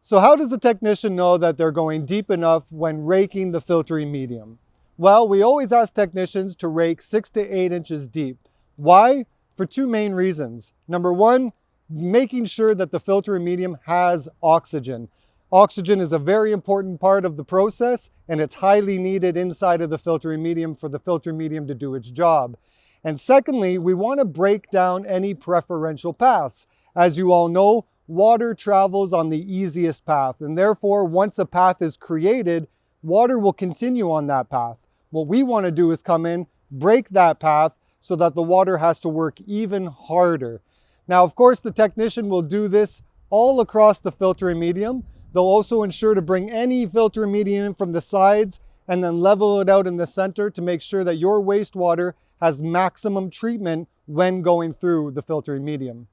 So how does the technician know that they're going deep enough when raking the filtering medium? Well, we always ask technicians to rake 6 to 8 inches deep. Why? For two main reasons. Number one, making sure that the filtering medium has oxygen. Oxygen is a very important part of the process, and it's highly needed inside of the filtering medium for the filtering medium to do its job. And secondly, we want to break down any preferential paths. As you all know, water travels on the easiest path, and therefore once a path is created, water will continue on that path. What we want to do is come in, break that path so that the water has to work even harder. Now, of course, the technician will do this all across the filtering medium. They'll also ensure to bring any filtering medium in from the sides and then level it out in the center to make sure that your wastewater has maximum treatment when going through the filtering medium.